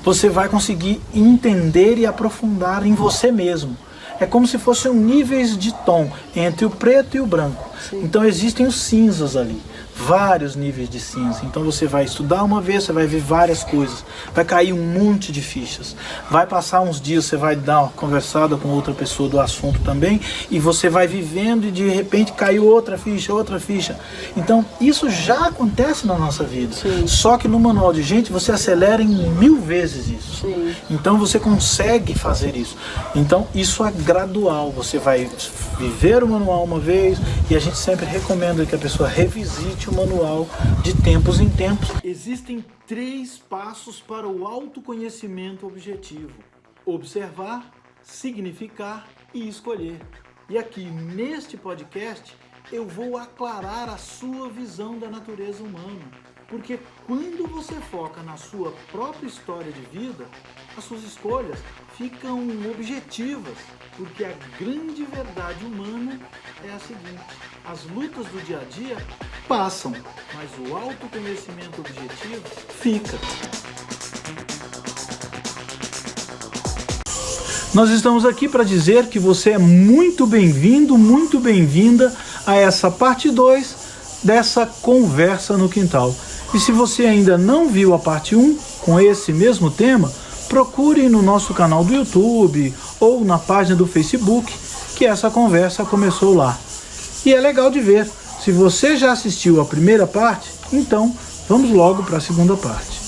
você vai conseguir entender e aprofundar em você mesmo. É como se fossem níveis de tom entre o preto e o branco. Sim. Então existem os cinzas ali, vários níveis de cinza. Então você vai estudar uma vez, você vai ver várias coisas, vai cair um monte de fichas. Vai passar uns dias, você vai dar uma conversada com outra pessoa do assunto também, e você vai vivendo e de repente caiu outra ficha, outra ficha. Então isso já acontece na nossa vida. Sim. Só que no manual de gente você acelera em 1000 vezes isso. Sim. Então você consegue fazer isso. Então isso é gradual. Você vai viver o manual uma vez, e a gente sempre recomenda que a pessoa revisite o manual de tempos em tempos. Existem 3 passos para o autoconhecimento objetivo: observar, significar e escolher. E aqui neste podcast eu vou aclarar a sua visão da natureza humana. Porque quando você foca na sua própria história de vida, as suas escolhas ficam objetivas. Porque a grande verdade humana é a seguinte: as lutas do dia a dia passam, mas o autoconhecimento objetivo fica. Nós estamos aqui para dizer que você é muito bem-vindo, muito bem-vinda a essa parte 2 dessa conversa no quintal. E se você ainda não viu a parte 1 com esse mesmo tema, procure no nosso canal do YouTube ou na página do Facebook, que essa conversa começou lá. E é legal de ver. Se você já assistiu a primeira parte, então vamos logo para a segunda parte.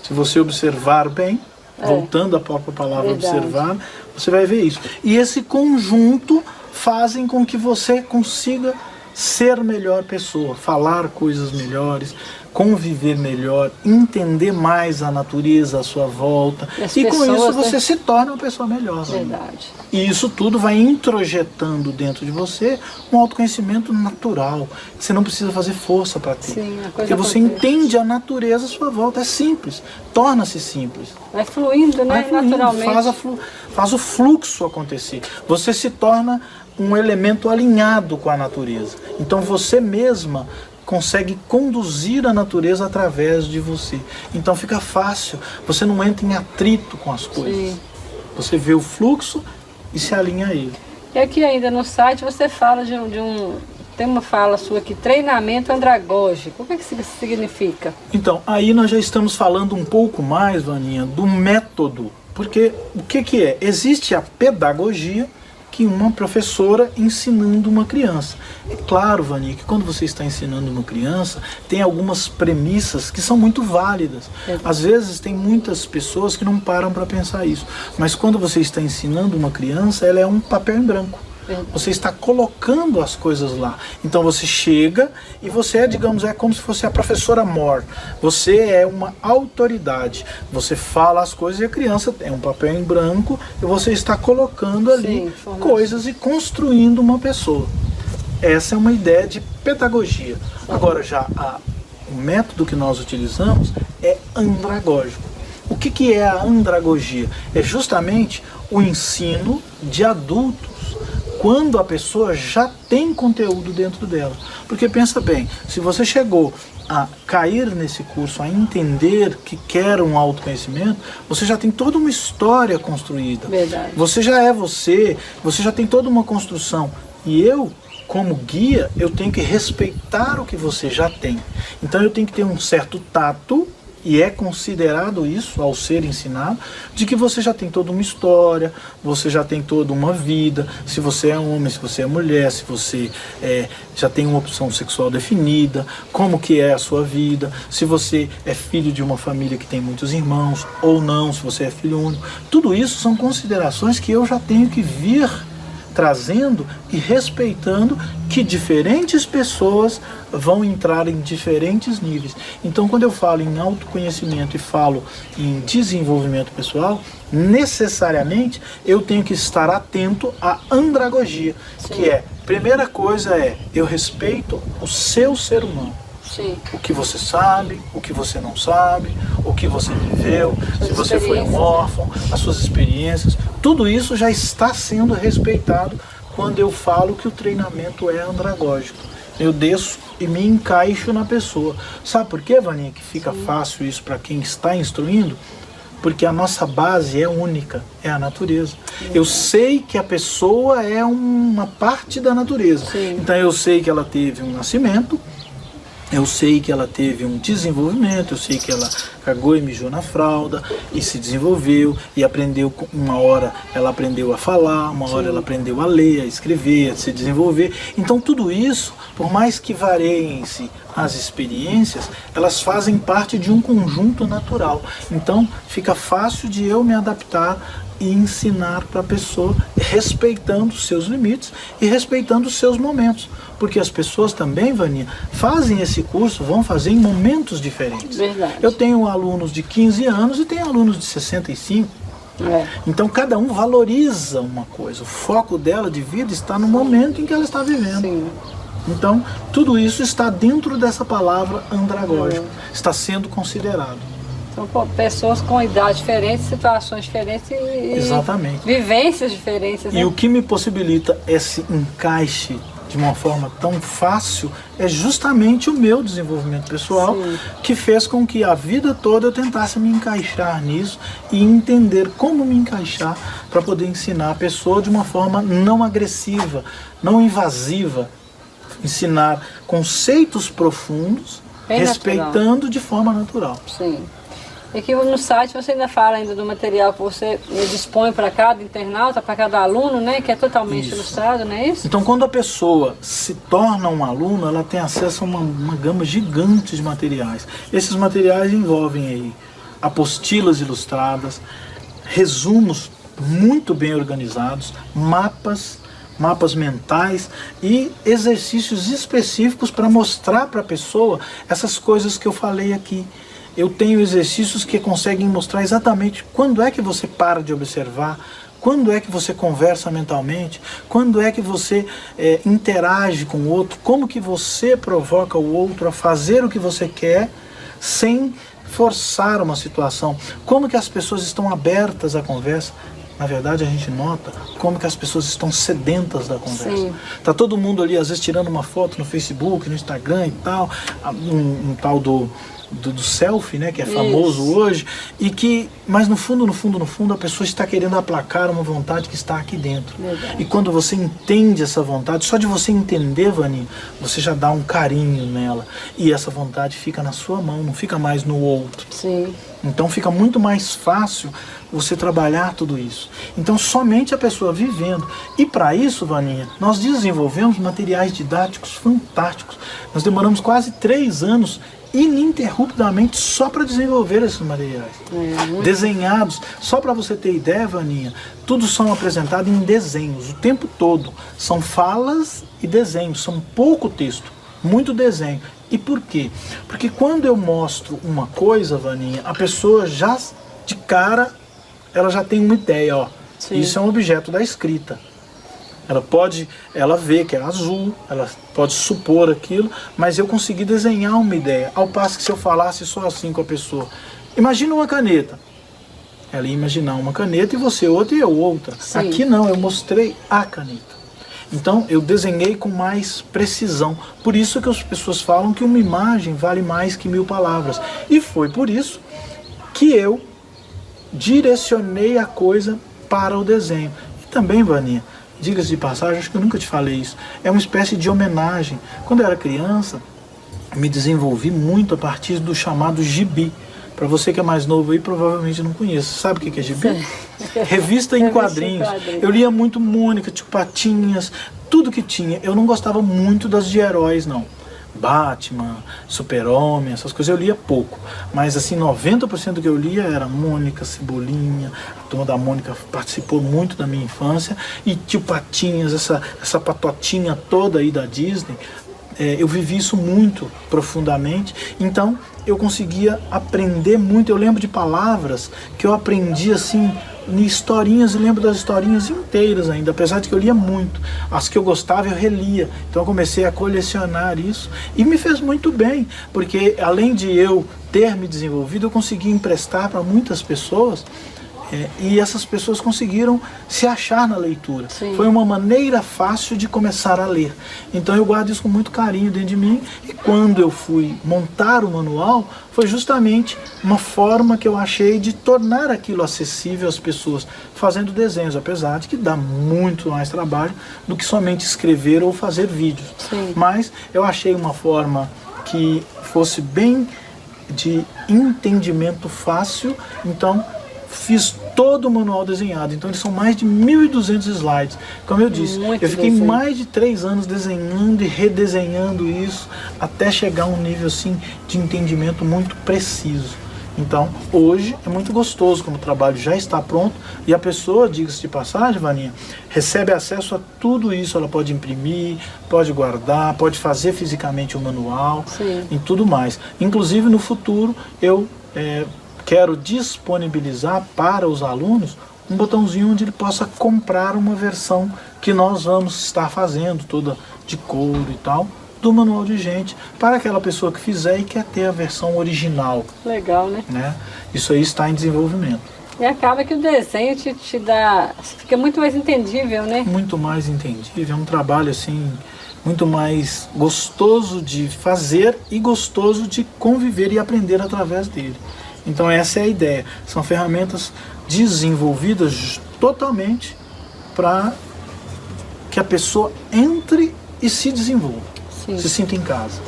Se você observar bem, voltando à própria palavra observar, você vai ver isso. E esse conjunto fazem com que você consiga ser melhor pessoa, falar coisas melhores, conviver melhor, entender mais a natureza à sua volta, e com isso você se torna uma pessoa melhor. Verdade. E isso tudo vai introjetando dentro de você um autoconhecimento natural, que você não precisa fazer força para ter. Sim, porque você entende a natureza à sua volta, é simples, torna-se simples. Vai fluindo, né? Vai fluindo, naturalmente. faz o fluxo acontecer. Você se torna um elemento alinhado com a natureza. Então você mesma consegue conduzir a natureza através de você. Então fica fácil, você não entra em atrito com as coisas. Sim. Você vê o fluxo e se alinha a ele. E aqui ainda no site você fala tem uma fala sua aqui, treinamento andragógico. O que isso significa? Então, aí nós já estamos falando um pouco mais, Vaninha, do método. Porque o que é? Existe a pedagogia, que uma professora ensinando uma criança. É claro, Vani, que quando você está ensinando uma criança, tem algumas premissas que são muito válidas. Às vezes tem muitas pessoas que não param para pensar isso. Mas quando você está ensinando uma criança, ela é um papel em branco. Você está colocando as coisas lá. Então você chega e você é, digamos, é como se fosse a professora mor. Você é uma autoridade. Você fala as coisas e a criança tem um papel em branco e você está colocando ali coisas e construindo uma pessoa. Essa é uma ideia de pedagogia. Agora já o método que nós utilizamos é andragógico. O que é a andragogia? É justamente o ensino de adultos quando a pessoa já tem conteúdo dentro dela. Porque pensa bem, se você chegou a cair nesse curso, a entender que quer um autoconhecimento, você já tem toda uma história construída. Verdade. Você já é você já tem toda uma construção. E eu, como guia, eu tenho que respeitar o que você já tem. Então eu tenho que ter um certo tato, e é considerado isso ao ser ensinado, de que você já tem toda uma história, você já tem toda uma vida, se você é homem, se você é mulher, se você já tem uma opção sexual definida, como que é a sua vida, se você é filho de uma família que tem muitos irmãos ou não, se você é filho único. Tudo isso são considerações que eu já tenho que vir trazendo e respeitando que diferentes pessoas vão entrar em diferentes níveis. Então, quando eu falo em autoconhecimento e falo em desenvolvimento pessoal, necessariamente eu tenho que estar atento à andragogia, que é, primeira coisa eu respeito o seu ser humano. Sim. O que você sabe, o que você não sabe, o que você viveu, se você foi um órfão, as suas experiências, tudo isso já está sendo respeitado quando eu falo que o treinamento é andragógico. Eu desço e me encaixo na pessoa. Sabe por quê, Vaninha, que fica fácil isso para quem está instruindo? Porque a nossa base é única, é a natureza. Eu sei que a pessoa é uma parte da natureza. Sim. Então eu sei que ela teve um nascimento, eu sei que ela teve um desenvolvimento, eu sei que ela cagou e mijou na fralda e se desenvolveu e aprendeu, uma hora ela aprendeu a falar, uma hora ela aprendeu a ler, a escrever, a se desenvolver. Então tudo isso, por mais que vareiem-se as experiências, elas fazem parte de um conjunto natural. Então fica fácil de eu me adaptar e ensinar para a pessoa, respeitando os seus limites e respeitando os seus momentos. Porque as pessoas também, Vaninha, fazem esse curso, vão fazer em momentos diferentes. Verdade. Eu tenho alunos de 15 anos e tenho alunos de 65. Então cada um valoriza uma coisa. O foco dela de vida está no momento em que ela está vivendo. Sim. Então tudo isso está dentro dessa palavra andragógico. Está sendo considerado. São pessoas com idade diferente, situações diferentes e Exatamente. vivências diferentes. Né? E o que me possibilita esse encaixe de uma forma tão fácil é justamente o meu desenvolvimento pessoal. Sim. Que fez com que a vida toda eu tentasse me encaixar nisso e entender como me encaixar para poder ensinar a pessoa de uma forma não agressiva, não invasiva, ensinar conceitos profundos, bem respeitando natural. De forma natural. Sim. E que no site você ainda fala ainda do material que você dispõe para cada internauta, para cada aluno, né? Que é totalmente ilustrado, não é isso? Então quando a pessoa se torna um aluno, ela tem acesso a uma gama gigante de materiais. Esses materiais envolvem aí apostilas ilustradas, resumos muito bem organizados, mapas mentais e exercícios específicos para mostrar para a pessoa essas coisas que eu falei aqui. Eu tenho exercícios que conseguem mostrar exatamente quando é que você para de observar, quando é que você conversa mentalmente, quando é que você interage com o outro, como que você provoca o outro a fazer o que você quer sem forçar uma situação, como que as pessoas estão abertas à conversa. Na verdade, a gente nota como que as pessoas estão sedentas da conversa. Tá todo mundo ali, às vezes, tirando uma foto no Facebook, no Instagram e tal, um tal do selfie, né, que é famoso hoje, e que, mas no fundo, a pessoa está querendo aplacar uma vontade que está aqui dentro. Verdade. E quando você entende essa vontade, só de você entender, Vaninha, você já dá um carinho nela. E essa vontade fica na sua mão, não fica mais no outro. Sim. Então fica muito mais fácil você trabalhar tudo isso. Então somente a pessoa vivendo. E para isso, Vaninha, nós desenvolvemos materiais didáticos fantásticos. Nós demoramos quase 3 anos ininterruptamente só para desenvolver esses materiais. Desenhados, só para você ter ideia, Vaninha, tudo são apresentados em desenhos o tempo todo. São falas e desenhos, são pouco texto, muito desenho. E por quê? Porque quando eu mostro uma coisa, Vaninha, a pessoa já de cara, ela já tem uma ideia, ó. Sim. Isso é um objeto da escrita. Ela vê que é azul, ela pode supor aquilo, mas eu consegui desenhar uma ideia. Ao passo que se eu falasse só assim com a pessoa, imagina uma caneta. Ela ia imaginar uma caneta e você outra e eu outra. Sim. Aqui não, eu mostrei a caneta. Então eu desenhei com mais precisão. Por isso que as pessoas falam que uma imagem vale mais que 1000 palavras. E foi por isso que eu direcionei a coisa para o desenho. E também, Vaninha, diga-se de passagem, acho que eu nunca te falei isso, é uma espécie de homenagem. Quando eu era criança, me desenvolvi muito a partir do chamado gibi. Para você que é mais novo aí, provavelmente não conhece. Sabe o que é gibi? Revista em quadrinhos. Eu lia muito Mônica, Tio Patinhas, tudo que tinha. Eu não gostava muito das de heróis, não. Batman, Super-Homem, essas coisas eu lia pouco. Mas assim, 90% do que eu lia era Mônica, Cebolinha. A Turma da Mônica participou muito da minha infância. E Tio Patinhas, essa patotinha toda aí da Disney. Eu vivi isso muito profundamente. Então eu conseguia aprender muito. Eu lembro de palavras que eu aprendi assim em historinhas, e lembro das historinhas inteiras ainda, apesar de que eu lia muito. As que eu gostava eu relia. Então eu comecei a colecionar isso e me fez muito bem, porque além de eu ter me desenvolvido, eu consegui emprestar para muitas pessoas E essas pessoas conseguiram se achar na leitura. Sim. Foi uma maneira fácil de começar a ler. Então eu guardo isso com muito carinho dentro de mim. E quando eu fui montar o manual, foi justamente uma forma que eu achei de tornar aquilo acessível às pessoas, fazendo desenhos, apesar de que dá muito mais trabalho do que somente escrever ou fazer vídeos. Sim. Mas eu achei uma forma que fosse bem de entendimento fácil, então fiz todo o manual desenhado. Então eles são mais de 1.200 slides. Como eu disse, Muito eu fiquei desenho. mais de 3 anos desenhando e redesenhando isso até chegar a um nível assim de entendimento muito preciso. Então hoje é muito gostoso como o trabalho já está pronto e a pessoa, diga-se de passagem, Vaninha, recebe acesso a tudo isso. Ela pode imprimir, pode guardar, pode fazer fisicamente o manual. Sim. E tudo mais. Inclusive no futuro eu quero disponibilizar para os alunos um botãozinho onde ele possa comprar uma versão que nós vamos estar fazendo, toda de couro e tal, do manual de gente, para aquela pessoa que fizer e quer ter a versão original. Legal, né? Isso aí está em desenvolvimento. E acaba que o desenho te dá... Fica muito mais entendível, né? Muito mais entendível, é um trabalho assim muito mais gostoso de fazer e gostoso de conviver e aprender através dele. Então essa é a ideia. São ferramentas desenvolvidas totalmente para que a pessoa entre e se desenvolva. Sim. Se sinta em casa.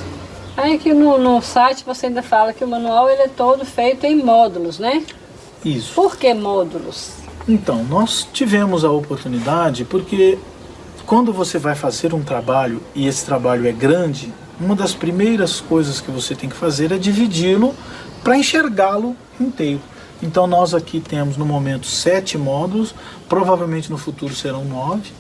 Aí aqui no site você ainda fala que o manual ele é todo feito em módulos, né? Isso. Por que módulos? Então, nós tivemos a oportunidade porque quando você vai fazer um trabalho e esse trabalho é grande, uma das primeiras coisas que você tem que fazer é dividi-lo para enxergá-lo inteiro. Então nós aqui temos no momento 7 módulos, provavelmente no futuro serão 9,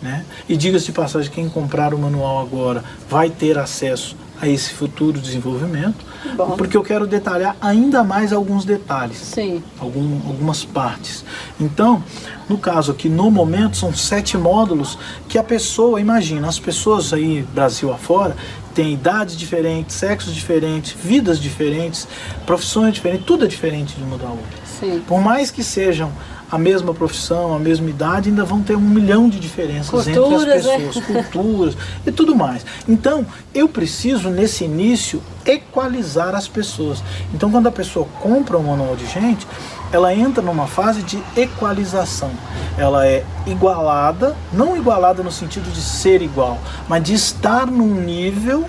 né? E diga-se de passagem, quem comprar o manual agora vai ter acesso a esse futuro desenvolvimento, Bom. porque eu quero detalhar ainda mais alguns detalhes, Sim. algumas partes. Então, no caso aqui, no momento, são 7 módulos que a pessoa, imagina, as pessoas aí, Brasil afora, têm idades diferentes, sexos diferentes, vidas diferentes, profissões diferentes, tudo é diferente de uma da outra. Sim. Por mais que sejam a mesma profissão, a mesma idade, ainda vão ter 1 milhão de diferenças entre as pessoas, culturas e tudo mais. Então, eu preciso, nesse início, equalizar as pessoas. Então, quando a pessoa compra um manual de gente, ela entra numa fase de equalização. Ela é igualada, não igualada no sentido de ser igual, mas de estar num nível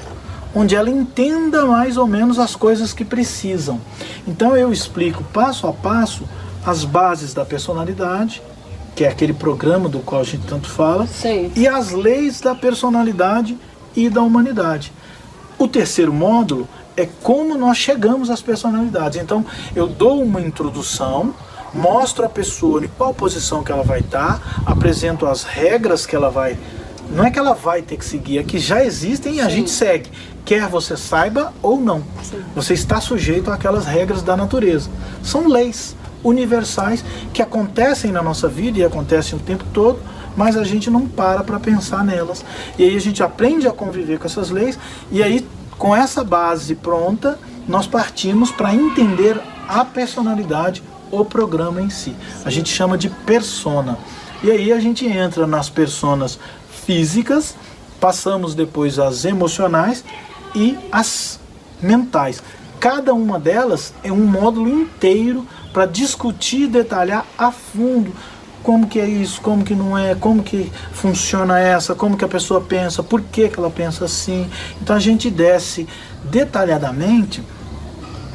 onde ela entenda mais ou menos as coisas que precisam. Então, eu explico passo a passo as bases da personalidade, que é aquele programa do qual a gente tanto fala, Sim. e as leis da personalidade e da humanidade. O terceiro módulo é como nós chegamos às personalidades. Então, eu dou uma introdução, mostro a pessoa em qual posição que ela vai estar, apresento as regras que ela vai... Não é que ela vai ter que seguir, é que já existem e a gente segue. Quer você saiba ou não. Sim. Você está sujeito àquelas regras da natureza. São leis universais que acontecem na nossa vida e acontecem o tempo todo, mas a gente não para pensar nelas. E aí a gente aprende a conviver com essas leis e aí, com essa base pronta, nós partimos para entender a personalidade, o programa em si. A gente chama de persona. E aí a gente entra nas personas físicas, passamos depois às emocionais e às mentais. Cada uma delas é um módulo inteiro para discutir e detalhar a fundo como que é isso, como que não é, como que funciona essa, como que a pessoa pensa, por que que ela pensa assim. Então a gente desce detalhadamente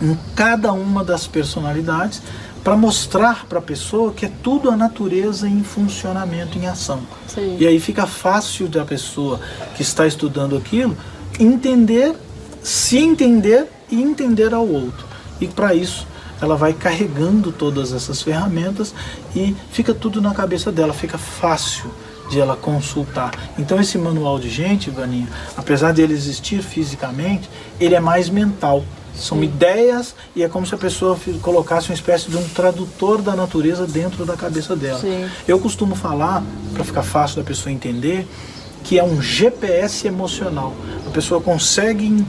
em cada uma das personalidades para mostrar para a pessoa que é tudo a natureza em funcionamento, em ação. Sim. E aí fica fácil da pessoa que está estudando aquilo entender, se entender e entender ao outro. E para isso ela vai carregando todas essas ferramentas e fica tudo na cabeça dela, fica fácil de ela consultar. Então esse manual de gente, Vaninha, apesar de ele existir fisicamente, ele é mais mental. São ideias e é como se a pessoa colocasse uma espécie de um tradutor da natureza dentro da cabeça dela. Sim. Eu costumo falar, para ficar fácil da pessoa entender, que é um GPS emocional. A pessoa consegue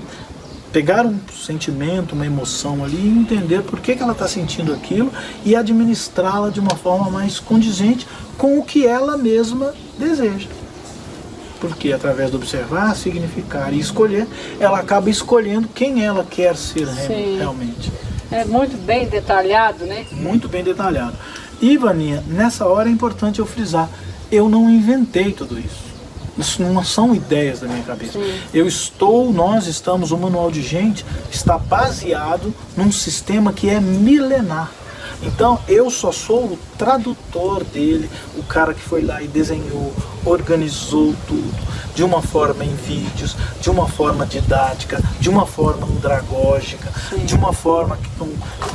pegar um sentimento, uma emoção ali e entender por que ela está sentindo aquilo e administrá-la de uma forma mais condizente com o que ela mesma deseja. Porque através do observar, significar e escolher, ela acaba escolhendo quem ela quer ser realmente. É muito bem detalhado, né? Muito bem detalhado. E, Vaninha, nessa hora é importante eu frisar, eu não inventei tudo isso. Isso não são ideias da minha cabeça. Nós estamos, o Manual de Gente está baseado num sistema que é milenar. Então eu só sou o tradutor dele, o cara que foi lá e desenhou, organizou tudo, de uma forma em vídeos, de uma forma didática, de uma forma andragógica, de uma forma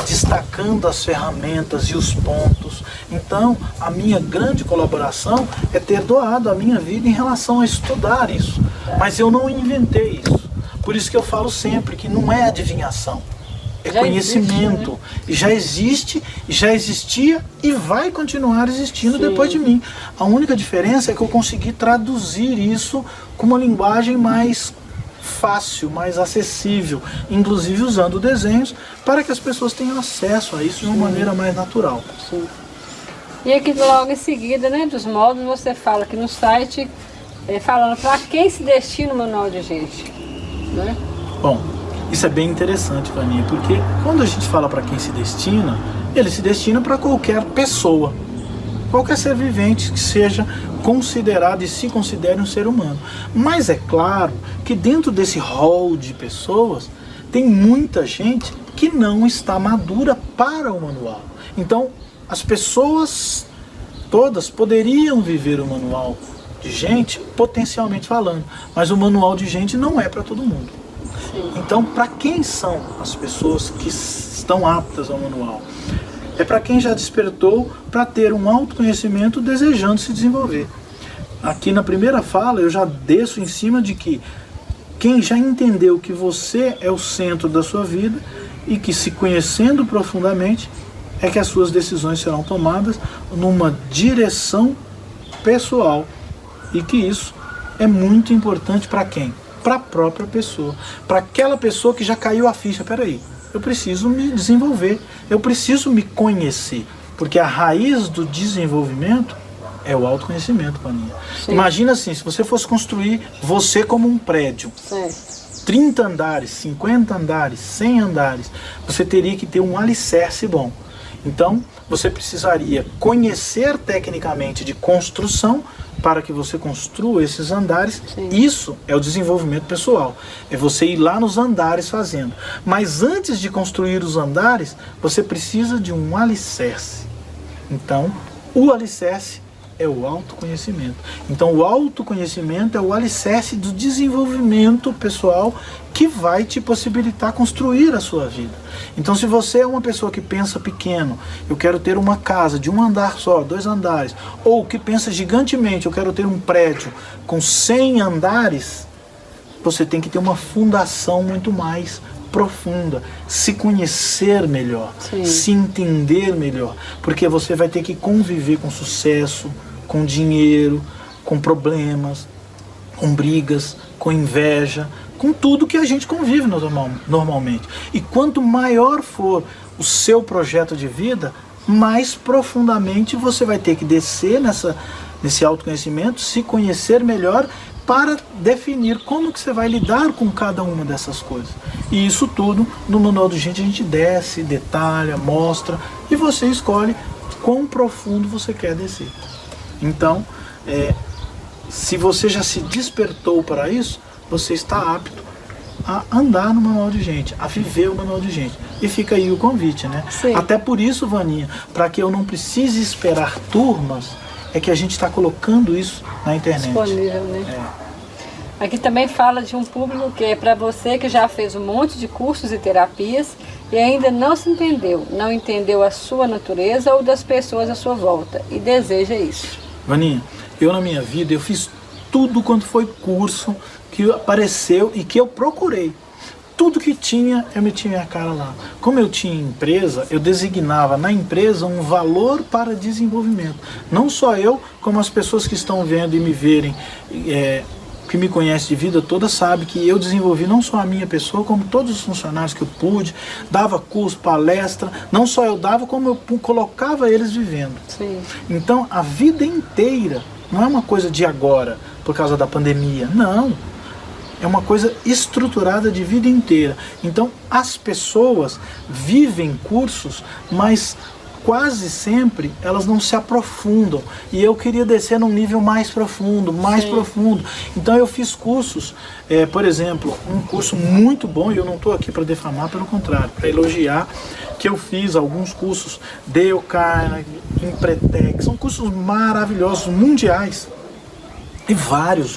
destacando as ferramentas e os pontos. Então a minha grande colaboração é ter doado a minha vida em relação a estudar isso. Mas eu não inventei isso. Por isso que eu falo sempre que não é adivinhação. É já conhecimento, existe, né? Já existe, já existia e vai continuar existindo depois de mim. A única diferença é que eu consegui traduzir isso com uma linguagem mais fácil, mais acessível, inclusive usando desenhos para que as pessoas tenham acesso a isso de uma maneira mais natural. Sim. E aqui logo em seguida, né, dos modos, você fala aqui no site, falando para quem se destina o Manual de Gente, né? Bom, isso é bem interessante, Vaninha, porque quando a gente fala para quem se destina, ele se destina para qualquer pessoa, qualquer ser vivente que seja considerado e se considere um ser humano. Mas é claro que dentro desse rol de pessoas, tem muita gente que não está madura para o manual. Então, as pessoas todas poderiam viver o Manual de Gente, potencialmente falando, mas o Manual de Gente não é para todo mundo. Então, para quem são as pessoas que estão aptas ao manual? É para quem já despertou para ter um autoconhecimento desejando se desenvolver. Aqui na primeira fala eu já desço em cima de que quem já entendeu que você é o centro da sua vida e que se conhecendo profundamente é que as suas decisões serão tomadas numa direção pessoal e que isso é muito importante para quem? Para a própria pessoa, para aquela pessoa que já caiu a ficha. Peraí, eu preciso me desenvolver, eu preciso me conhecer, porque a raiz do desenvolvimento é o autoconhecimento, Vaninha. Imagina assim, se você fosse construir você como um prédio, 30 andares, 50 andares, 100 andares, você teria que ter um alicerce bom. Então, você precisaria conhecer tecnicamente de construção para que você construa esses andares. Isso é o desenvolvimento pessoal. É você ir lá nos andares fazendo. Mas antes de construir os andares, você precisa de um alicerce. Então, o alicerce é o autoconhecimento. Então, o autoconhecimento é o alicerce do desenvolvimento pessoal que vai te possibilitar construir a sua vida. Então, se você é uma pessoa que pensa pequeno, eu quero ter uma casa de um andar só, 2 andares, ou que pensa gigantemente, eu quero ter um prédio com 100 andares, você tem que ter uma fundação muito mais profunda, se conhecer melhor, se entender melhor, porque você vai ter que conviver com sucesso, com dinheiro, com problemas, com brigas, com inveja, com tudo que a gente convive normalmente. E quanto maior for o seu projeto de vida, mais profundamente você vai ter que descer nesse autoconhecimento, se conhecer melhor, para definir como que você vai lidar com cada uma dessas coisas. E isso tudo, no Manual de Gente, a gente desce, detalha, mostra, e você escolhe quão profundo você quer descer. Então, se você já se despertou para isso, você está apto a andar no Manual de Gente, a viver o Manual de Gente. E fica aí o convite, né? Até por isso, Vaninha, para que eu não precise esperar turmas, é que a gente está colocando isso na internet. Disponível, né? Aqui também fala de um público que é para você que já fez um monte de cursos e terapias e ainda não se entendeu, não entendeu a sua natureza ou das pessoas à sua volta e deseja isso. Vaninha, eu na minha vida, eu fiz tudo quanto foi curso que apareceu e que eu procurei. Tudo que tinha, eu metia minha cara lá. Como eu tinha empresa, eu designava na empresa um valor para desenvolvimento. Não só eu, como as pessoas que estão vendo e me verem que me conhece de vida toda sabe que eu desenvolvi não só a minha pessoa, como todos os funcionários que eu pude, dava curso, palestra, não só eu dava, como eu colocava eles vivendo. Sim. Então, a vida inteira, não é uma coisa de agora, por causa da pandemia, não. É uma coisa estruturada de vida inteira. Então, as pessoas vivem cursos, mas quase sempre elas não se aprofundam. E eu queria descer num nível mais profundo, mais profundo. Então eu fiz cursos, por exemplo, um curso muito bom, e eu não estou aqui para defamar, pelo contrário, para elogiar, que eu fiz alguns cursos Dale Carnegie, Empretec, são cursos maravilhosos, mundiais. E vários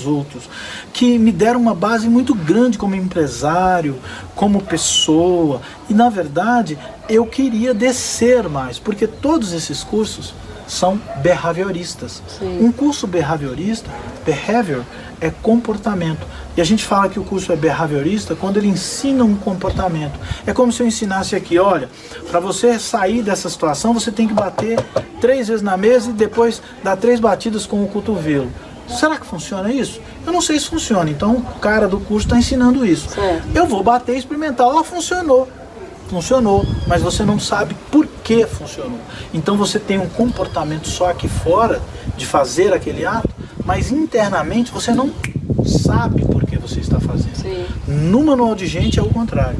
outros, que me deram uma base muito grande como empresário, como pessoa. E na verdade, eu queria descer mais, porque todos esses cursos são behavioristas. Sim. Um curso behaviorista, behavior, é comportamento. E a gente fala que o curso é behaviorista quando ele ensina um comportamento. É como se eu ensinasse aqui, olha, para você sair dessa situação, você tem que bater 3 vezes na mesa e depois dar 3 batidas com o cotovelo. Será que funciona isso? Eu não sei se funciona, então o cara do curso está ensinando isso. Eu vou bater e experimentar, funcionou. Funcionou, mas você não sabe por que funcionou. Então você tem um comportamento só aqui fora de fazer aquele ato, mas internamente você não sabe por que você está fazendo. Sim. No manual de gente é o contrário.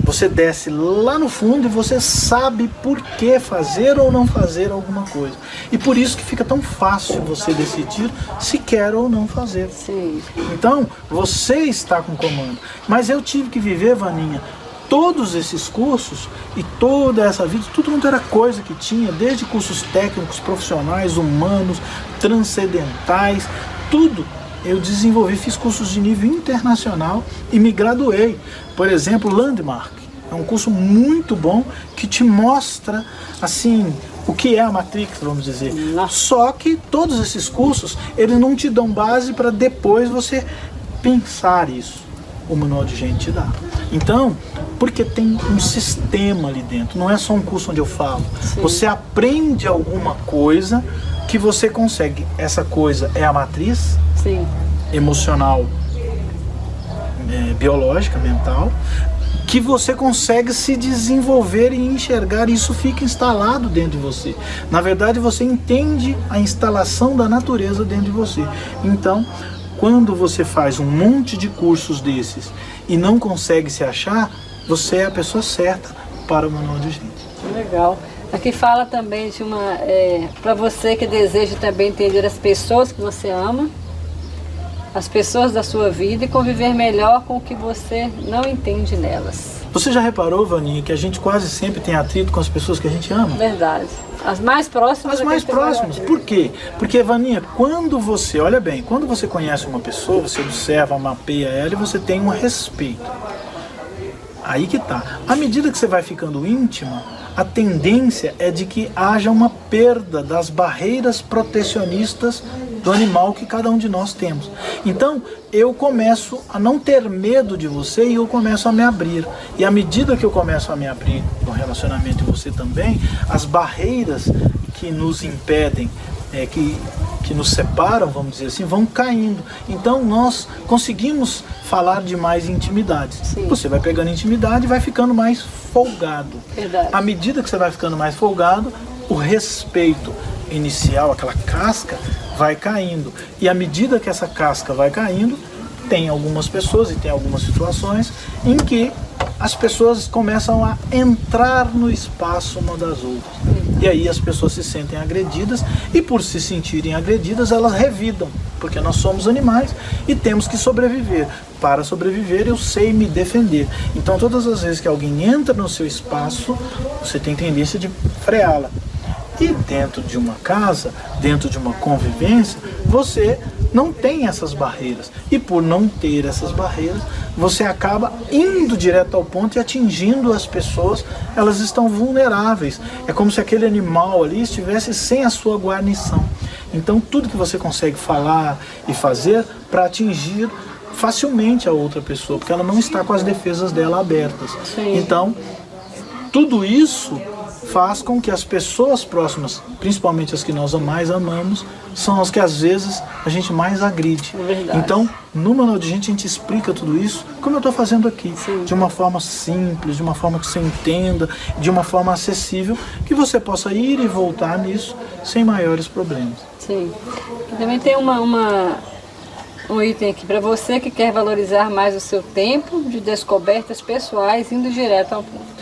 Você desce lá no fundo e você sabe por que fazer ou não fazer alguma coisa. E por isso que fica tão fácil você decidir se quer ou não fazer. Sim. Então, você está com comando. Mas eu tive que viver, Vaninha, todos esses cursos e toda essa vida, tudo quanto era coisa que tinha, desde cursos técnicos, profissionais, humanos, transcendentais, tudo eu desenvolvi, fiz cursos de nível internacional e me graduei. Por exemplo, Landmark é um curso muito bom que te mostra assim o que é a Matrix, vamos dizer. Só que todos esses cursos, eles não te dão base para depois você pensar isso. O manual de gente te dá. Então, porque tem um sistema ali dentro, não é só um curso onde eu falo. Sim. Você aprende alguma coisa que você consegue. Essa coisa é a matriz. Sim. Emocional, biológica, mental, que você consegue se desenvolver e enxergar, e isso fica instalado dentro de você. Na verdade, você entende a instalação da natureza dentro de você. Então, quando você faz um monte de cursos desses e não consegue se achar, você é a pessoa certa para o manual de gente. Legal. Aqui fala também de uma... para você que deseja também entender as pessoas que você ama, as pessoas da sua vida e conviver melhor com o que você não entende nelas. Você já reparou, Vaninha, que a gente quase sempre tem atrito com as pessoas que a gente ama? Verdade. As mais próximas. As mais próximas. Por quê? Porque, Vaninha, quando você, olha bem, quando você conhece uma pessoa, você observa, mapeia ela e você tem um respeito. Aí que tá. À medida que você vai ficando íntima, a tendência é de que haja uma perda das barreiras protecionistas do animal que cada um de nós temos. Então, eu começo a não ter medo de você e eu começo a me abrir. E à medida que eu começo a me abrir no relacionamento e você também, as barreiras que nos impedem, que nos separam, vamos dizer assim, vão caindo. Então, nós conseguimos falar de mais intimidades. Sim. Você vai pegando intimidade e vai ficando mais folgado. Verdade. À medida que você vai ficando mais folgado, o respeito inicial, aquela casca, vai caindo. E à medida que essa casca vai caindo, tem algumas pessoas e tem algumas situações em que as pessoas começam a entrar no espaço uma das outras. E aí as pessoas se sentem agredidas e por se sentirem agredidas, elas revidam, porque nós somos animais e temos que sobreviver. Para sobreviver, eu sei me defender. Então todas as vezes que alguém entra no seu espaço, você tem tendência de freá-la. E dentro de uma casa, dentro de uma convivência, você não tem essas barreiras. E por não ter essas barreiras, você acaba indo direto ao ponto e atingindo as pessoas. Elas estão vulneráveis. É como se aquele animal ali estivesse sem a sua guarnição. Então tudo que você consegue falar e fazer para atingir facilmente a outra pessoa, porque ela não está com as defesas dela abertas. Sim. Então, tudo isso faz com que as pessoas próximas, principalmente as que nós mais amamos, são as que às vezes a gente mais agride. Verdade. Então, no Manual de Gente, a gente explica tudo isso, como eu estou fazendo aqui, Sim. de uma forma simples, de uma forma que você entenda, de uma forma acessível, que você possa ir e voltar nisso sem maiores problemas. Sim. E também tem um item aqui para você que quer valorizar mais o seu tempo de descobertas pessoais, indo direto ao ponto.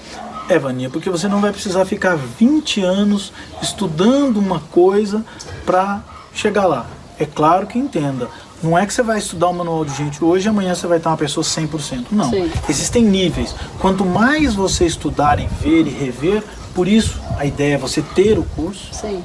Vaninha, porque você não vai precisar ficar 20 anos estudando uma coisa para chegar lá. É claro que entenda, não é que você vai estudar o Manual de Gente hoje e amanhã você vai estar uma pessoa 100%. Não, Sim. Existem níveis. Quanto mais você estudar e ver e rever, por isso a ideia é você ter o curso, Sim.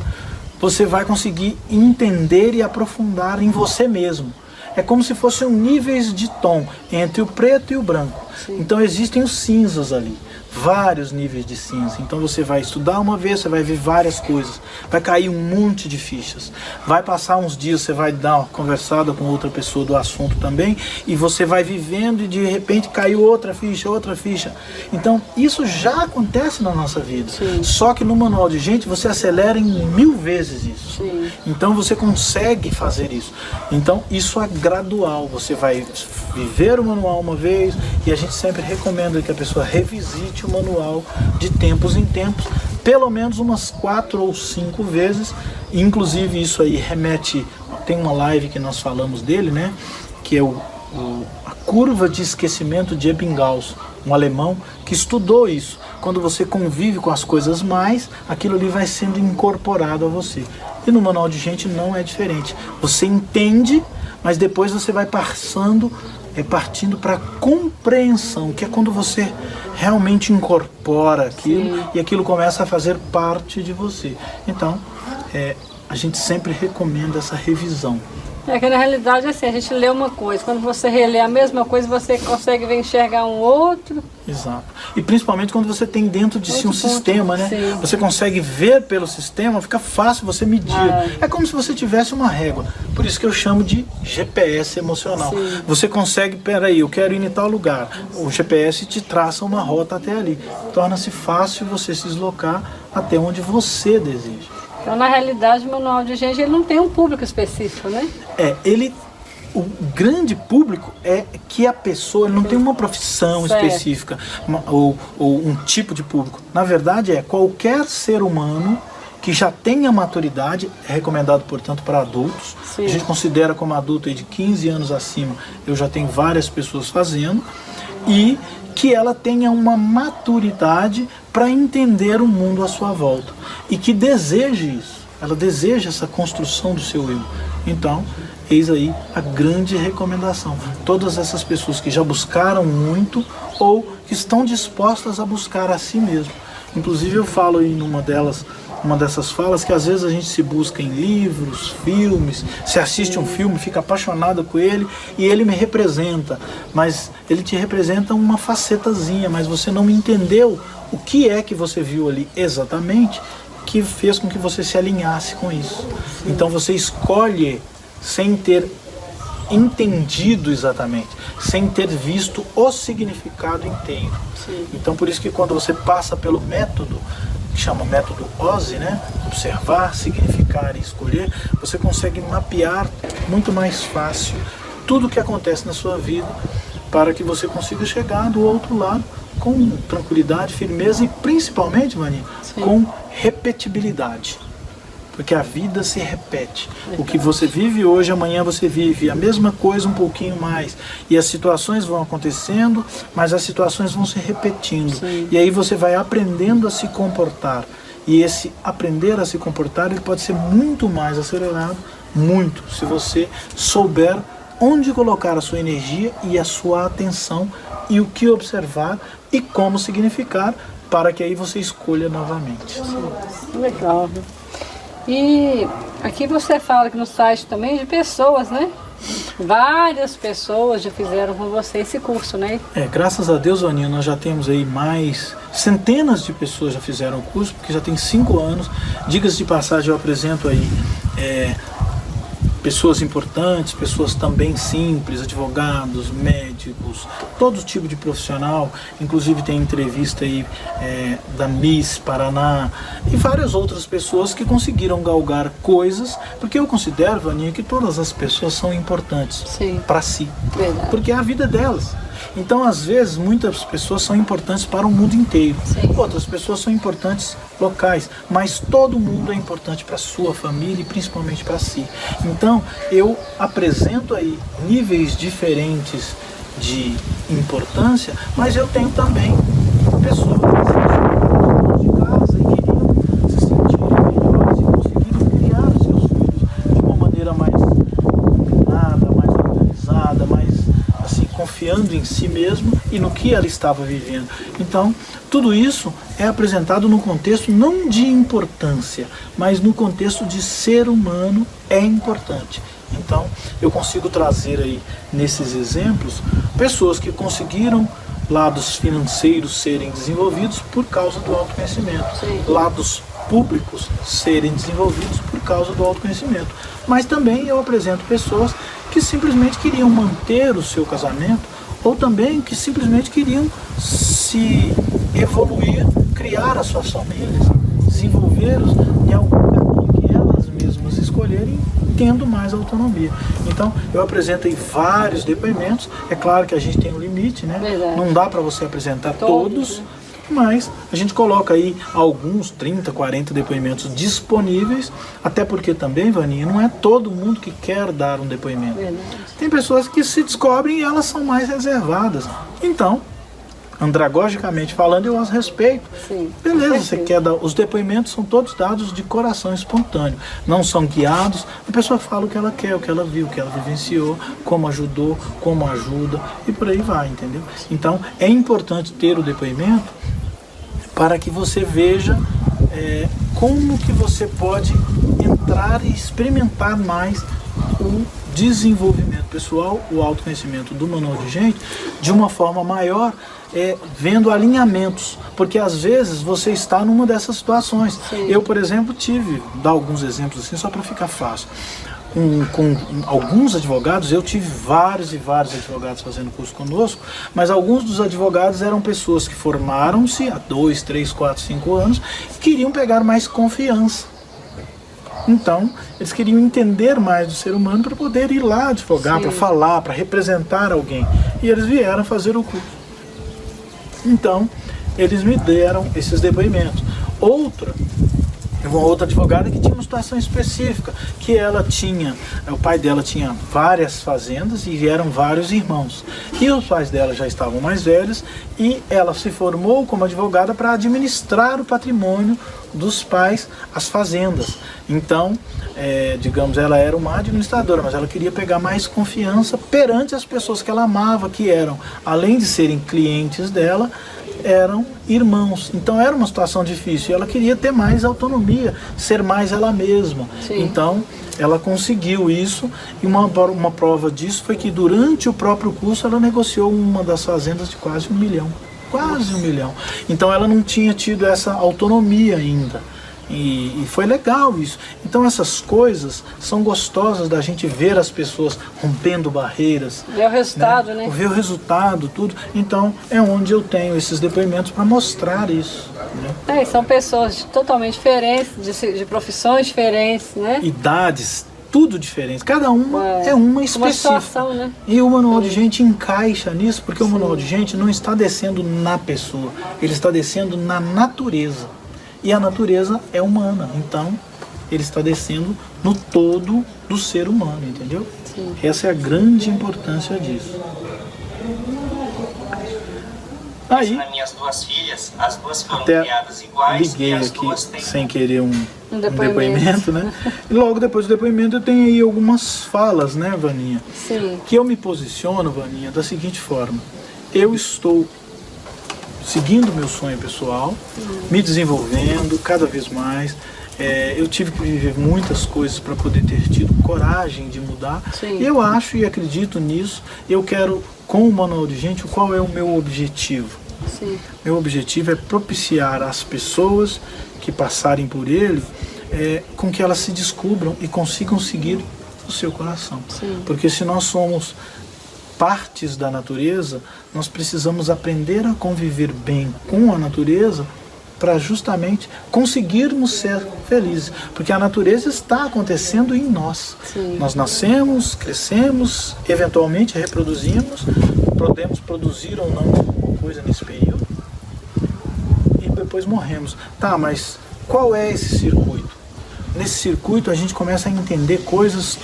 você vai conseguir entender e aprofundar em você mesmo. É como se fossem níveis de tom entre o preto e o branco. Sim. Então existem os cinzas ali, vários níveis de cinza. Então você vai estudar uma vez, você vai ver várias coisas, vai cair um monte de fichas. Vai passar uns dias, você vai dar uma conversada com outra pessoa do assunto também, e você vai vivendo e de repente caiu outra ficha, outra ficha. Então isso já acontece na nossa vida. Sim. Só que no Manual de Gente você acelera em 1000 vezes isso. Sim. Então você consegue fazer isso. Então isso é gradual. Você vai viver o manual uma vez, e a gente sempre recomenda que a pessoa revisite o manual de tempos em tempos, pelo menos umas 4 ou 5 vezes. Inclusive isso aí remete, tem uma live que nós falamos dele, né? Que é a curva de esquecimento de Ebbinghaus, um alemão que estudou isso. Quando você convive com as coisas mais, aquilo ali vai sendo incorporado a você. E no Manual de Gente não é diferente. Você entende, mas depois você vai partindo para compreensão, que é quando você realmente incorpora aquilo. Sim. E aquilo começa a fazer parte de você. Então, a gente sempre recomenda essa revisão. É que na realidade assim, a gente lê uma coisa, quando você relê a mesma coisa, você consegue ver enxergar um outro. Exato. E principalmente quando você tem dentro de si um sistema, né? Sim. Você consegue ver pelo sistema, fica fácil você medir. É como se você tivesse uma régua. Por isso que eu chamo de GPS emocional. Sim. Você consegue, peraí, eu quero ir em tal lugar. O GPS te traça uma rota até ali. Torna-se fácil você se deslocar até onde você deseja. Então, na realidade, o Manual de Gente ele não tem um público específico, né? O grande público é que a pessoa não tem uma profissão específica ou um tipo de público. Na verdade, qualquer ser humano que já tenha maturidade, é recomendado, portanto, para adultos. Sim. A gente considera como adulto aí de 15 anos acima, eu já tenho várias pessoas fazendo, e que ela tenha uma maturidade para entender o mundo à sua volta e que deseje isso, ela deseja essa construção do seu eu. Então, eis aí a grande recomendação. Todas essas pessoas que já buscaram muito ou que estão dispostas a buscar a si mesmo. Inclusive eu falo em uma dessas falas que às vezes a gente se busca em livros, filmes, se assiste um filme, fica apaixonado com ele e ele me representa, mas ele te representa uma facetazinha, mas você não entendeu o que é que você viu ali exatamente que fez com que você se alinhasse com isso. Então você escolhe sem ter entendido exatamente, sem ter visto o significado inteiro. Sim. Então por isso que quando você passa pelo método, que chama método OSE, né? Observar, significar e escolher, você consegue mapear muito mais fácil tudo o que acontece na sua vida para que você consiga chegar do outro lado com tranquilidade, firmeza e principalmente, Vani, com repetibilidade. Porque a vida se repete. O que você vive hoje, amanhã você vive a mesma coisa um pouquinho mais. E as situações vão acontecendo, mas as situações vão se repetindo. Sim. E aí você vai aprendendo a se comportar. E esse aprender a se comportar, ele pode ser muito mais acelerado, muito, se você souber onde colocar a sua energia e a sua atenção e o que observar e como significar, para que aí você escolha novamente. Legal. E aqui você fala que no site também de pessoas, né? Várias pessoas já fizeram com você esse curso, né? Graças a Deus, Aninha, nós já temos aí mais centenas de pessoas já fizeram o curso, porque já tem 5 anos. Diga-se de passagem, eu apresento aí pessoas importantes, pessoas também simples, advogados, médicos, todo tipo de profissional, inclusive tem entrevista aí da Miss Paraná e várias outras pessoas que conseguiram galgar coisas, porque eu considero, Vaninha, que todas as pessoas são importantes para si, porque é a vida delas. Então, às vezes, muitas pessoas são importantes para o mundo inteiro. Outras pessoas são importantes locais, mas todo mundo é importante para a sua família e principalmente para si. Então, eu apresento aí níveis diferentes de importância, mas eu tenho também pessoas que de casa e queriam se sentirem melhores e conseguiram criar os seus filhos de uma maneira mais combinada, mais organizada, mais assim, confiando em si mesmo e no que ela estava vivendo. Então, tudo isso é apresentado no contexto não de importância, mas no contexto de ser humano é importante. Então, eu consigo trazer aí, nesses exemplos, pessoas que conseguiram lados financeiros serem desenvolvidos por causa do autoconhecimento, lados públicos serem desenvolvidos por causa do autoconhecimento. Mas também eu apresento pessoas que simplesmente queriam manter o seu casamento, ou também que simplesmente queriam se evoluir, criar as suas famílias, desenvolvê-los em algum caminho que elas mesmas escolherem, tendo mais autonomia. Então, eu apresentei vários depoimentos. É claro que a gente tem um limite, né? Não dá para você apresentar todos, mas a gente coloca aí alguns 30, 40 depoimentos disponíveis, até porque também, Vaninha, não é todo mundo que quer dar um depoimento. Tem pessoas que se descobrem e elas são mais reservadas. Então, andragogicamente falando, eu as respeito. Beleza, você quer dar. Os depoimentos são todos dados de coração espontâneo, não são guiados. A pessoa fala o que ela quer, o que ela viu, o que ela vivenciou, como ajudou, como ajuda e por aí vai, entendeu? Então, é importante ter o depoimento para que você veja como que você pode entrar e experimentar mais o desenvolvimento pessoal, o autoconhecimento do Manual de Gente, de uma forma maior, vendo alinhamentos, porque às vezes você está numa dessas situações. Eu, por exemplo, dar alguns exemplos assim, só para ficar fácil. Com alguns advogados, eu tive vários e vários advogados fazendo curso conosco, mas alguns dos advogados eram pessoas que formaram-se há 2, 3, 4, 5 anos e queriam pegar mais confiança. Então, eles queriam entender mais do ser humano para poder ir lá advogar, para falar, para representar alguém. E eles vieram fazer o curso. Então, eles me deram esses depoimentos. Uma outra advogada que tinha uma situação específica, que o pai dela tinha várias fazendas e eram vários irmãos. E os pais dela já estavam mais velhos e ela se formou como advogada para administrar o patrimônio dos pais, as fazendas. Então, digamos, ela era uma administradora, mas ela queria pegar mais confiança perante as pessoas que ela amava, que eram, além de serem clientes dela, eram irmãos. Então era uma situação difícil. Ela queria ter mais autonomia, ser mais ela mesma. Então ela conseguiu isso. E uma prova disso foi que durante o próprio curso ela negociou uma das fazendas de quase 1 milhão. Quase 1 milhão. Então ela não tinha tido essa autonomia ainda. E foi legal isso. Então essas coisas são gostosas da gente ver as pessoas rompendo barreiras. Ver o resultado, né? Ver o resultado, tudo. Então é onde eu tenho esses depoimentos para mostrar isso. Né? São pessoas totalmente diferentes, de profissões diferentes, né? Idades, tudo diferente. Cada uma é uma específica. Uma situação, né? E o Manual de Gente encaixa nisso, porque o Manual de Gente não está descendo na pessoa, ele está descendo na natureza. E a natureza é humana, então ele está descendo no todo do ser humano, entendeu? Essa é a grande importância disso. Aí, minhas duas filhas, as duas foram até criadas iguais, liguei aqui sem querer um depoimento, né? E logo depois do depoimento eu tenho aí algumas falas, né, Vaninha? Que eu me posiciono, Vaninha, da seguinte forma. Eu estou seguindo meu sonho pessoal, me desenvolvendo cada vez mais. Eu tive que viver muitas coisas para poder ter tido coragem de mudar. E eu acho e acredito nisso. Eu quero, com o Manual de Gente, qual é o meu objetivo? Meu objetivo é propiciar às pessoas que passarem por ele, com que elas se descubram e consigam seguir o seu coração. Porque se nós somos partes da natureza, nós precisamos aprender a conviver bem com a natureza para justamente conseguirmos ser felizes. Porque a natureza está acontecendo em nós. Sim. Nós nascemos, crescemos, eventualmente reproduzimos, podemos produzir ou não alguma coisa nesse período e depois morremos. Tá, mas qual é esse circuito? Nesse circuito a gente começa a entender coisas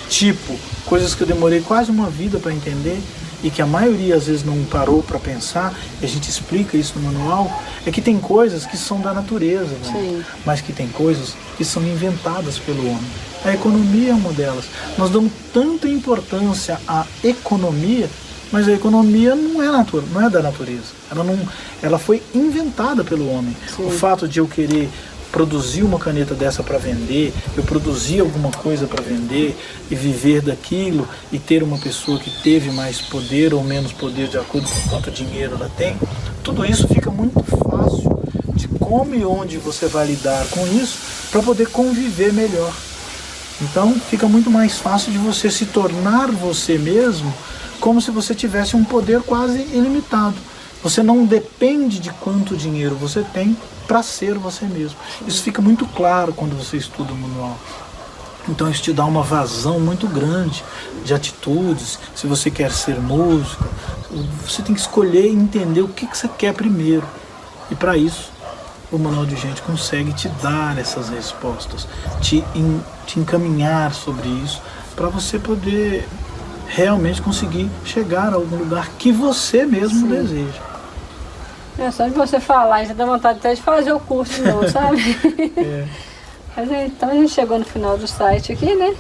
coisas que eu demorei quase uma vida para entender e que a maioria às vezes não parou para pensar, e a gente explica isso no manual, é que tem coisas que são da natureza, né? Mas que tem coisas que são inventadas pelo homem. A economia é uma delas. Nós damos tanta importância à economia, mas a economia não é da natureza. Ela foi inventada pelo homem. Sim. O fato de eu querer produzir uma caneta dessa para vender, eu produzir alguma coisa para vender e viver daquilo e ter uma pessoa que teve mais poder ou menos poder de acordo com quanto dinheiro ela tem, tudo isso fica muito fácil de como e onde você vai lidar com isso para poder conviver melhor. Então fica muito mais fácil de você se tornar você mesmo como se você tivesse um poder quase ilimitado. Você não depende de quanto dinheiro você tem para ser você mesmo. Isso fica muito claro quando você estuda o manual. Então isso te dá uma vazão muito grande de atitudes. Se você quer ser músico, você tem que escolher e entender o que você quer primeiro. E para isso, o Manual de Gente consegue te dar essas respostas, te encaminhar sobre isso, para você poder realmente conseguir chegar a algum lugar que você mesmo deseja. É só de você falar, já dá vontade até de fazer o curso de novo, sabe? Mas então a gente chegou no final do site aqui, né?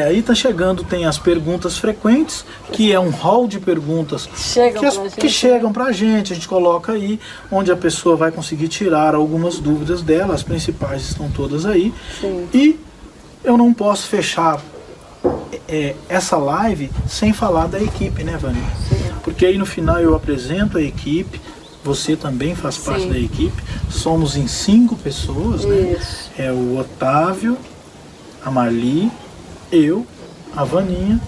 Aí tá chegando, tem as perguntas frequentes, que é um hall de perguntas que chegam pra gente, a gente coloca aí, onde a pessoa vai conseguir tirar algumas dúvidas dela, as principais estão todas aí. Sim. E eu não posso fechar essa live sem falar da equipe, né, Vânia? Porque aí no final eu apresento a equipe. Você também faz parte da equipe. Somos em 5 pessoas, né? Isso. É o Otávio, a Marli, eu, a Vaninha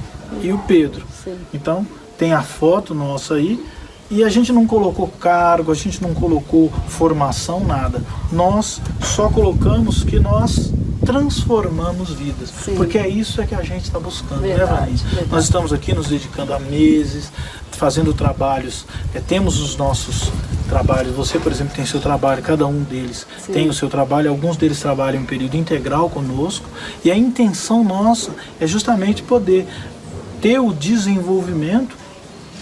e o Pedro. Sim. Então, tem a foto nossa aí. E a gente não colocou cargo, a gente não colocou formação, nada. Nós só colocamos que nós transformamos vidas. Sim. Porque é isso que a gente está buscando, Verdade, né, Vaninha? verdade. Nós estamos aqui nos dedicando há meses, fazendo trabalhos, temos os nossos trabalhos. Você, por exemplo, tem seu trabalho, cada um deles tem o seu trabalho, alguns deles trabalham em período integral conosco, e a intenção nossa é justamente poder ter o desenvolvimento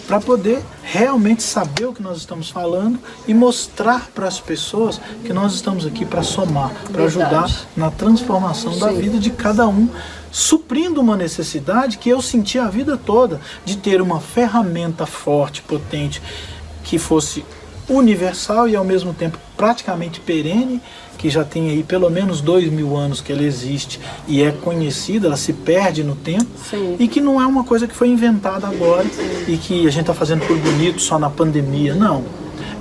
para poder realmente saber o que nós estamos falando e mostrar para as pessoas que nós estamos aqui para somar, para ajudar na transformação da vida de cada um, suprindo uma necessidade que eu senti a vida toda, de ter uma ferramenta forte, potente, que fosse universal e ao mesmo tempo praticamente perene, que já tem aí pelo menos 2000 anos que ela existe e é conhecida, ela se perde no tempo. Sim. E que não é uma coisa que foi inventada agora e que a gente está fazendo por bonito só na pandemia, não.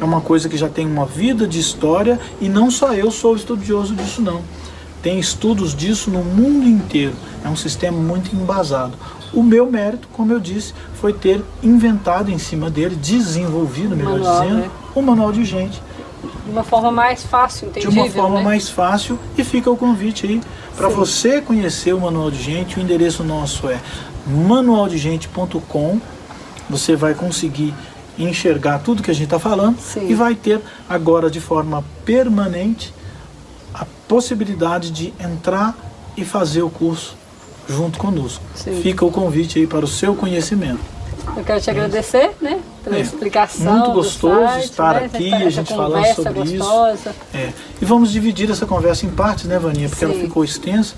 É uma coisa que já tem uma vida de história e não só eu sou estudioso disso, não. Tem estudos disso no mundo inteiro, é um sistema muito embasado. O meu mérito, como eu disse, foi ter inventado em cima dele, desenvolvido, melhor dizendo, o Manual de Gente. De uma forma mais fácil, entendível, De uma forma né? mais fácil, e fica o convite aí para você conhecer o Manual de Gente. O endereço nosso é manualdegente.com. Você vai conseguir enxergar tudo que a gente está falando e vai ter agora de forma permanente a possibilidade de entrar e fazer o curso junto conosco. Fica o convite aí para o seu conhecimento. Eu quero te agradecer, né, pela explicação. Muito gostoso do site, estar né, aqui, a gente falando sobre gostosa. isso. E vamos dividir essa conversa em partes, né, Vaninha? Porque ela ficou extensa.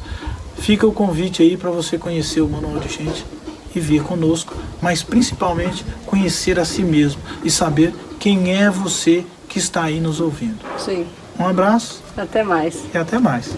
Fica o convite aí para você conhecer o Manual de Gente e vir conosco, mas principalmente conhecer a si mesmo e saber quem é você que está aí nos ouvindo. Sim. Um abraço. Até mais. E até mais.